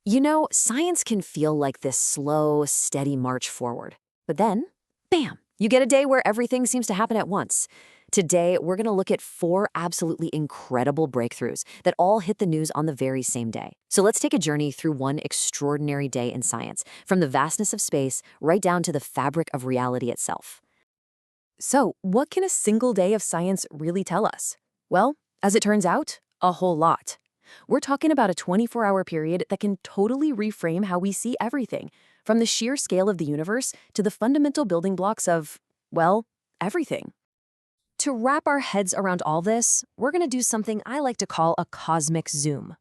You know, science can feel like this slow, steady march forward. But then, bam, you get a day where everything seems to happen at once. Today, we're going to look at 4 absolutely incredible breakthroughs that all hit the news on the very same day. So let's take a journey through one extraordinary day in science, from the vastness of space right down to the fabric of reality itself. So, what can a single day of science really tell us? Well, as it turns out, a whole lot. We're talking about a 24-hour period that can totally reframe how we see everything, from the sheer scale of the universe to the fundamental building blocks of, well, everything. To wrap our heads around all this, we're going to do something I like to call a cosmic zoom.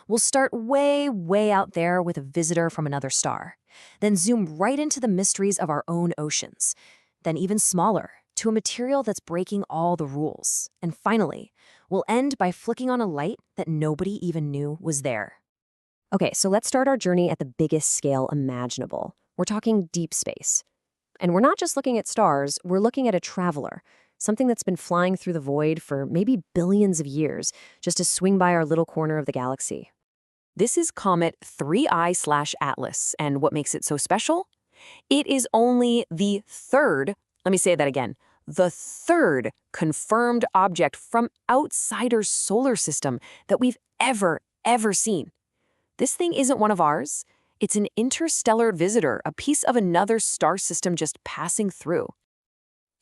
We'll start way, way out there with a visitor from another star, then zoom right into the mysteries of our own oceans, then even smaller, to a material that's breaking all the rules. And finally, we'll end by flicking on a light that nobody even knew was there. Okay, so let's start our journey at the biggest scale imaginable. We're talking deep space. And we're not just looking at stars, we're looking at a traveler, something that's been flying through the void for maybe billions of years, just to swing by our little corner of the galaxy. This is Comet 3I/Atlas, and what makes it so special? It is only the third, let me say that again, the third confirmed object from outside our solar system that we've ever seen. This thing isn't one of ours. It's an interstellar visitor, a piece of another star system just passing through.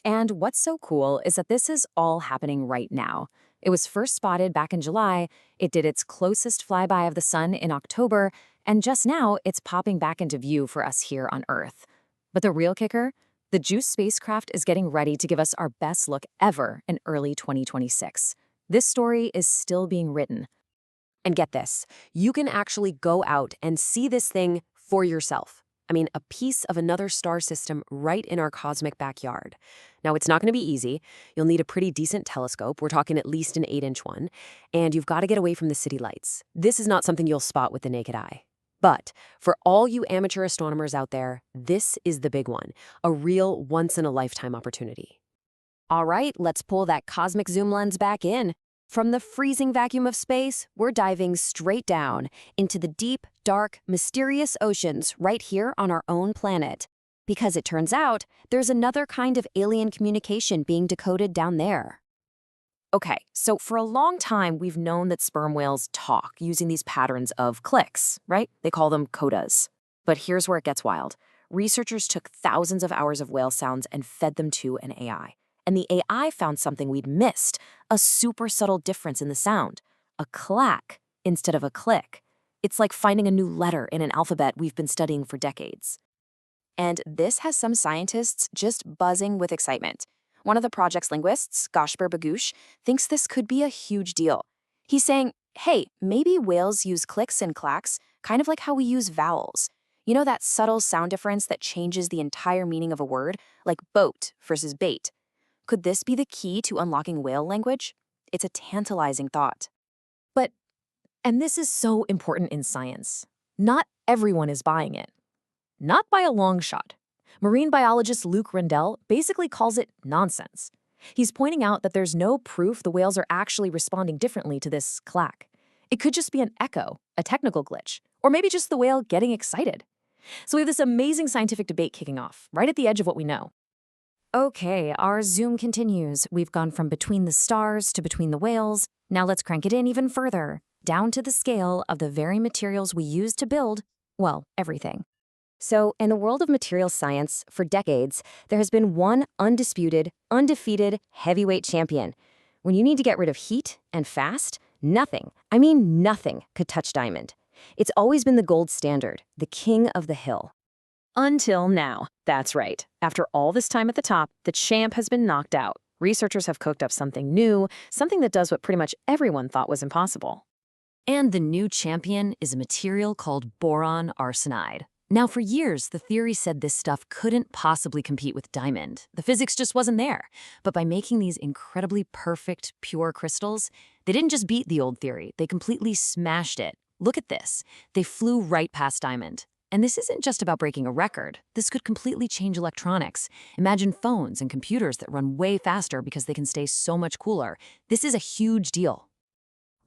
And what's so cool is that this is all happening right now. It was first spotted back in July, it did its closest flyby of the sun in October, and just now it's popping back into view for us here on Earth. But the real kicker? The JUICE spacecraft is getting ready to give us our best look ever in early 2026. This story is still being written. And get this, you can actually go out and see this thing for yourself. I mean, a piece of another star system right in our cosmic backyard. Now, it's not going to be easy. You'll need a pretty decent telescope. We're talking at least an 8-inch one. And you've got to get away from the city lights. This is not something you'll spot with the naked eye. But for all you amateur astronomers out there, this is the big one, a real once-in-a-lifetime opportunity. All right, let's pull that cosmic zoom lens back in. From the freezing vacuum of space, we're diving straight down into the deep, dark, mysterious oceans right here on our own planet. Because it turns out, there's another kind of alien communication being decoded down there. Okay, so for a long time, we've known that sperm whales talk using these patterns of clicks, right? They call them codas. But here's where it gets wild. Researchers took thousands of hours of whale sounds and fed them to an AI. And the AI found something we'd missed, a super subtle difference in the sound, a clack instead of a click. It's like finding a new letter in an alphabet we've been studying for decades. And this has some scientists just buzzing with excitement. One of the project's linguists, Gashper Bagoush, thinks this could be a huge deal. He's saying, hey, maybe whales use clicks and clacks, kind of like how we use vowels. You know that subtle sound difference that changes the entire meaning of a word, like boat versus bait? Could this be the key to unlocking whale language? It's a tantalizing thought. And this is so important in science, not everyone is buying it. Not by a long shot. Marine biologist Luke Rendell basically calls it nonsense. He's pointing out that there's no proof the whales are actually responding differently to this clack. It could just be an echo, a technical glitch, or maybe just the whale getting excited. So we have this amazing scientific debate kicking off, right at the edge of what we know. Okay, our zoom continues. We've gone from between the stars to between the whales. Now let's crank it in even further, down to the scale of the very materials we use to build, well, everything. So, in the world of materials science, for decades, there has been one undisputed, undefeated heavyweight champion. When you need to get rid of heat and fast, nothing, I mean nothing, could touch diamond. It's always been the gold standard, the king of the hill. Until now. That's right. After all this time at the top, the champ has been knocked out. Researchers have cooked up something new, something that does what pretty much everyone thought was impossible. And the new champion is a material called boron arsenide. Now, for years, the theory said this stuff couldn't possibly compete with diamond. The physics just wasn't there. But by making these incredibly perfect, pure crystals, they didn't just beat the old theory, they completely smashed it. Look at this. They flew right past diamond. And this isn't just about breaking a record. This could completely change electronics. Imagine phones and computers that run way faster because they can stay so much cooler. This is a huge deal.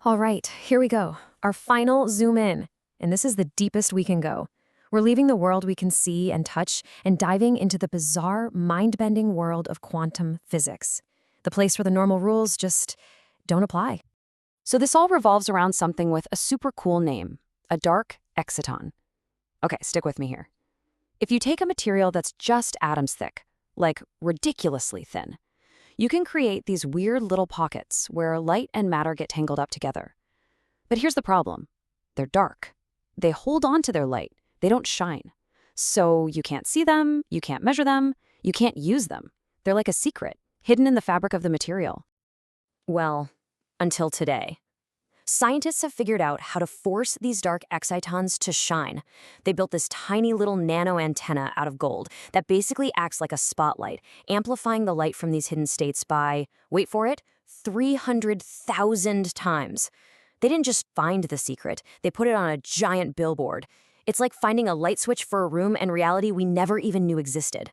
All right, here we go. Our final zoom in. and this is the deepest we can go. We're leaving the world we can see and touch and diving into the bizarre, mind-bending world of quantum physics, the place where the normal rules just don't apply. So this all revolves around something with a super cool name, a dark exciton. Okay, stick with me here. If you take a material that's just atoms thick, like ridiculously thin, you can create these weird little pockets where light and matter get tangled up together. But here's the problem. They're dark. They hold on to their light. They don't shine. So you can't see them, you can't measure them, you can't use them. They're like a secret, hidden in the fabric of the material. Well, until today. Scientists have figured out how to force these dark excitons to shine. They built this tiny little nano antenna out of gold that basically acts like a spotlight, amplifying the light from these hidden states by, wait for it, 300,000 times. They didn't just find the secret, they put it on a giant billboard. It's like finding a light switch for a room and reality we never even knew existed.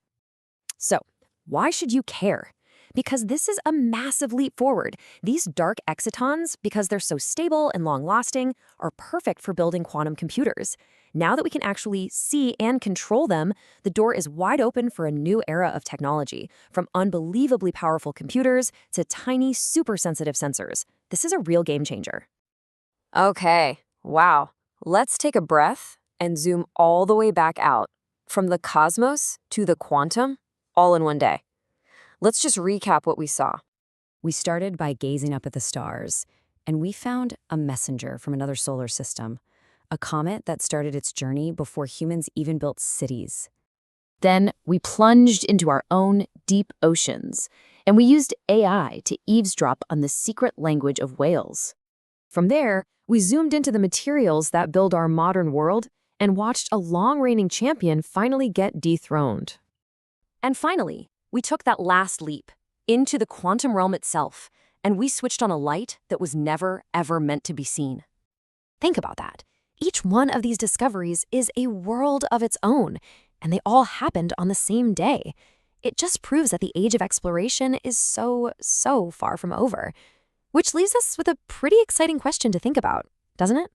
So, why should you care? Because this is a massive leap forward. These dark excitons, because they're so stable and long-lasting, are perfect for building quantum computers. Now that we can actually see and control them, the door is wide open for a new era of technology, from unbelievably powerful computers to tiny, super-sensitive sensors. This is a real game changer. Okay, wow. Let's take a breath and zoom all the way back out, from the cosmos to the quantum, all in one day. Let's just recap what we saw. We started by gazing up at the stars, and we found a messenger from another solar system, a comet that started its journey before humans even built cities. Then we plunged into our own deep oceans, and we used AI to eavesdrop on the secret language of whales. From there, we zoomed into the materials that build our modern world and watched a long-reigning champion finally get dethroned. And finally, we took that last leap into the quantum realm itself, and we switched on a light that was never, ever meant to be seen. Think about that. Each one of these discoveries is a world of its own, and they all happened on the same day. It just proves that the age of exploration is so far from over. Which leaves us with a pretty exciting question to think about, doesn't it?